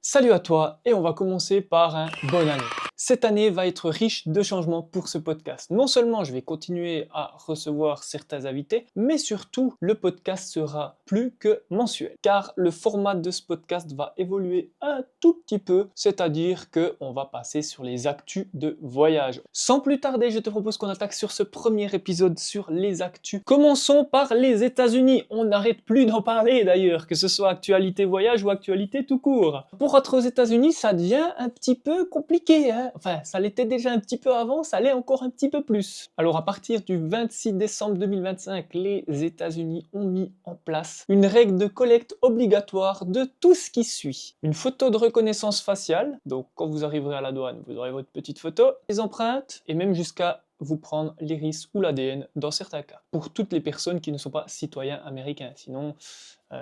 Salut à toi et on va commencer par un bonne année. Cette année va être riche de changements pour ce podcast. Non seulement je vais continuer à recevoir certains invités, mais surtout le podcast sera plus que mensuel. Car le format de ce podcast va évoluer un tout petit peu, c'est-à-dire qu'on va passer sur les actus de voyage. Sans plus tarder, je te propose qu'on attaque sur ce premier épisode sur les actus. Commençons par les États-Unis. On n'arrête plus d'en parler d'ailleurs, que ce soit actualité voyage ou actualité tout court. Pour rentrer aux États-Unis, ça devient un petit peu compliqué, hein. Enfin, ça l'était déjà un petit peu avant, ça l'est encore un petit peu plus. Alors à partir du 26 décembre 2025, les États-Unis ont mis en place une règle de collecte obligatoire de tout ce qui suit. Une photo de reconnaissance faciale, donc quand vous arriverez à la douane, vous aurez votre petite photo, les empreintes, et même jusqu'à vous prendre l'iris ou l'ADN dans certains cas. Pour toutes les personnes qui ne sont pas citoyens américains, sinon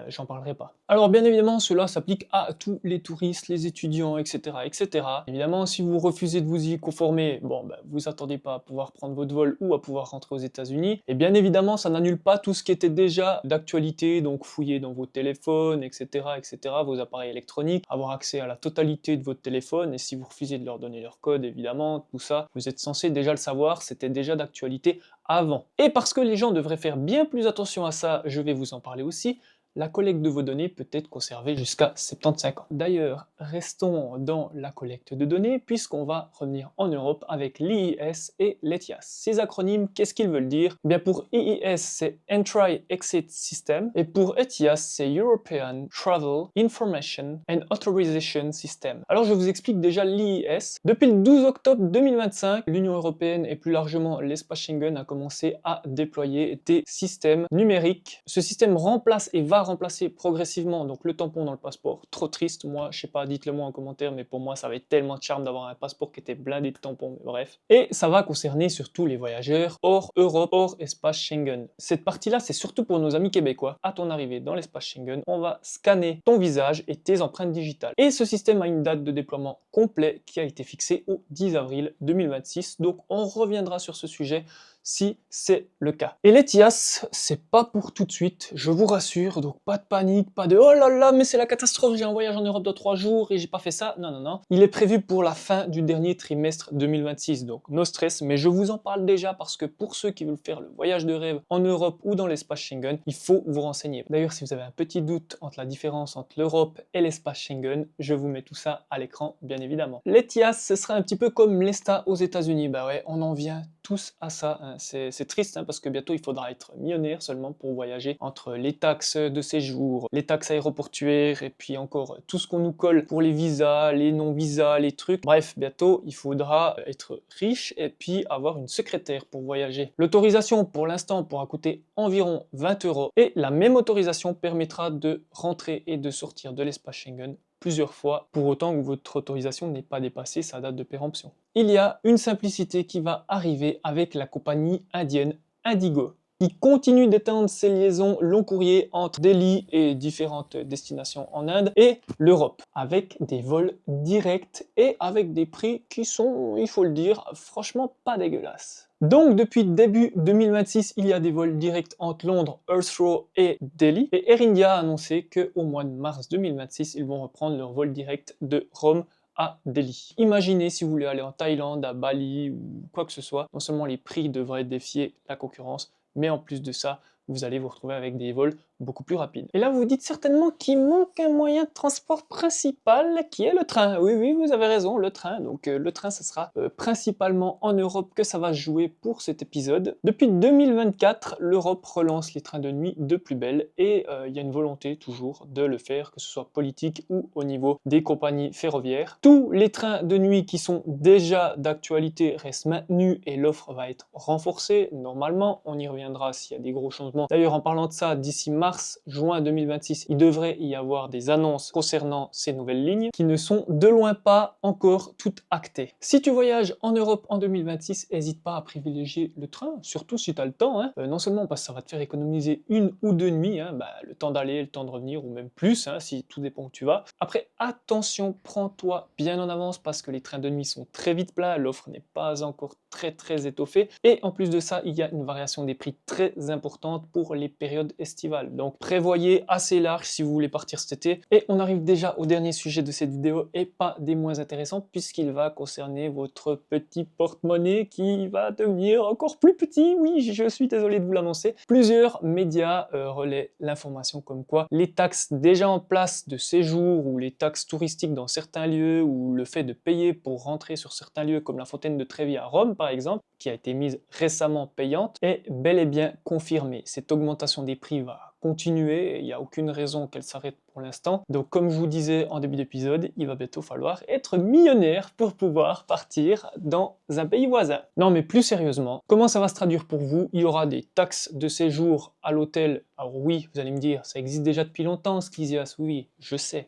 j'en parlerai pas. Alors bien évidemment, cela s'applique à tous les touristes, les étudiants, etc., etc. Évidemment, si vous refusez de vous y conformer, vous attendez pas à pouvoir prendre votre vol ou à pouvoir rentrer aux États-Unis. Et bien évidemment, ça n'annule pas tout ce qui était déjà d'actualité, donc fouiller dans vos téléphones, etc., etc., vos appareils électroniques, avoir accès à la totalité de votre téléphone. Et si vous refusez de leur donner leur code, évidemment, tout ça, vous êtes censé déjà le savoir, c'était déjà d'actualité avant. Et parce que les gens devraient faire bien plus attention à ça, je vais vous en parler aussi. La collecte de vos données peut être conservée jusqu'à 75 ans. D'ailleurs, restons dans la collecte de données puisqu'on va revenir en Europe avec l'IIS et l'ETIAS. Ces acronymes, qu'est-ce qu'ils veulent dire? Bien pour IIS, c'est Entry-Exit System et pour ETIAS, c'est European Travel Information and Authorization System. Alors je vous explique déjà l'IIS. Depuis le 12 octobre 2025, l'Union européenne et plus largement l'espace Schengen a commencé à déployer des systèmes numériques. Ce système remplace et va remplacer progressivement donc le tampon dans le passeport. Trop triste, moi, je sais pas, dites-le moi en commentaire, mais pour moi, ça avait tellement de charme d'avoir un passeport qui était blindé de tampons, mais bref. Et ça va concerner surtout les voyageurs hors Europe, hors espace Schengen. Cette partie-là, c'est surtout pour nos amis québécois. À ton arrivée dans l'espace Schengen, on va scanner ton visage et tes empreintes digitales. Et ce système a une date de déploiement complet qui a été fixée au 10 avril 2026. Donc on reviendra sur ce sujet si c'est le cas. Et l'ETIAS, c'est pas pour tout de suite, je vous rassure, donc pas de panique, pas de « oh là là, mais c'est la catastrophe, j'ai un voyage en Europe de 3 jours et j'ai pas fait ça ». Non, non, non. Il est prévu pour la fin du dernier trimestre 2026, donc no stress, mais je vous en parle déjà parce que pour ceux qui veulent faire le voyage de rêve en Europe ou dans l'espace Schengen, il faut vous renseigner. D'ailleurs, si vous avez un petit doute entre la différence entre l'Europe et l'espace Schengen, je vous mets tout ça à l'écran, bien évidemment. L'ETIAS, ce sera un petit peu comme l'ESTA aux États-Unis. Bah ouais, on en vient tous à ça, hein. C'est triste, hein, parce que bientôt il faudra être millionnaire seulement pour voyager entre les taxes de séjour, les taxes aéroportuaires et puis encore tout ce qu'on nous colle pour les visas, les non-visas, les trucs. Bref, bientôt il faudra être riche et puis avoir une secrétaire pour voyager. L'autorisation pour l'instant pourra coûter environ 20 € et la même autorisation permettra de rentrer et de sortir de l'espace Schengen plusieurs fois, pour autant que votre autorisation n'ait pas dépassé sa date de péremption. Il y a une simplicité qui va arriver avec la compagnie indienne Indigo, qui continue d'étendre ses liaisons long courrier entre Delhi et différentes destinations en Inde et l'Europe, avec des vols directs et avec des prix qui sont, il faut le dire, franchement pas dégueulasses. Donc depuis début 2026, il y a des vols directs entre Londres, Heathrow et Delhi. Et Air India a annoncé qu'au mois de mars 2026, ils vont reprendre leur vol direct de Rome à Delhi. Imaginez si vous voulez aller en Thaïlande, à Bali ou quoi que ce soit, non seulement les prix devraient défier la concurrence, mais en plus de ça, vous allez vous retrouver avec des vols beaucoup plus rapides. Et là, vous vous dites certainement qu'il manque un moyen de transport principal qui est le train. Oui, oui, vous avez raison, le train. Donc le train, ce sera principalement en Europe que ça va se jouer pour cet épisode. Depuis 2024, l'Europe relance les trains de nuit de plus belle et il y a une volonté toujours de le faire, que ce soit politique ou au niveau des compagnies ferroviaires. Tous les trains de nuit qui sont déjà d'actualité restent maintenus et l'offre va être renforcée. Normalement, on y reviendra s'il y a des gros changements. D'ailleurs, en parlant de ça, d'ici mars-juin 2026, il devrait y avoir des annonces concernant ces nouvelles lignes qui ne sont de loin pas encore toutes actées. Si tu voyages en Europe en 2026, n'hésite pas à privilégier le train, surtout si tu as le temps, hein. Non seulement parce que ça va te faire économiser 1 ou 2 nuits, hein, le temps d'aller, le temps de revenir, ou même plus, hein, si tout dépend où tu vas. Après, attention, prends-toi bien en avance parce que les trains de nuit sont très vite pleins, l'offre n'est pas encore très étoffée, et en plus de ça, il y a une variation des prix très importante pour les périodes estivales. Donc prévoyez assez large si vous voulez partir cet été. Et on arrive déjà au dernier sujet de cette vidéo et pas des moins intéressants puisqu'il va concerner votre petit porte-monnaie qui va devenir encore plus petit. Oui, je suis désolé de vous l'annoncer. Plusieurs médias relaient l'information comme quoi les taxes déjà en place de séjour ou les taxes touristiques dans certains lieux ou le fait de payer pour rentrer sur certains lieux comme la fontaine de Trévi à Rome par exemple, qui a été mise récemment payante, est bel et bien confirmée. Cette augmentation des prix va continuer, il n'y a aucune raison qu'elle s'arrête pour l'instant. Donc comme je vous disais en début d'épisode, il va bientôt falloir être millionnaire pour pouvoir partir dans un pays voisin. Non mais plus sérieusement, comment ça va se traduire pour vous? Il y aura des taxes de séjour à l'hôtel. Alors oui, vous allez me dire, ça existe déjà depuis longtemps, Skysias, oui, je sais.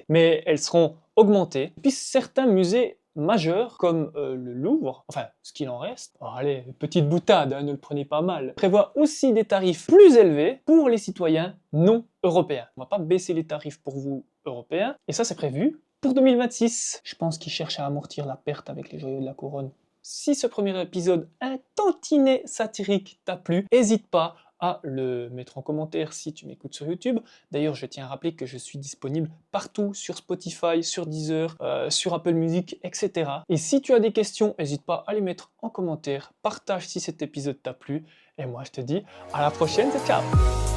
Mais elles seront augmentées. Puis certains musées majeurs, comme le Louvre, enfin, ce qu'il en reste, alors, allez, petite boutade, hein, ne le prenez pas mal, prévoit aussi des tarifs plus élevés pour les citoyens non européens. On va pas baisser les tarifs pour vous, européens, et ça c'est prévu pour 2026. Je pense qu'ils cherchent à amortir la perte avec les joyaux de la couronne. Si ce premier épisode un tantinet satirique t'a plu, n'hésite pas à le mettre en commentaire si tu m'écoutes sur YouTube. D'ailleurs, je tiens à rappeler que je suis disponible partout sur Spotify, sur Deezer, sur Apple Music, etc. Et si tu as des questions, n'hésite pas à les mettre en commentaire. Partage si cet épisode t'a plu. Et moi, je te dis à la prochaine, ciao!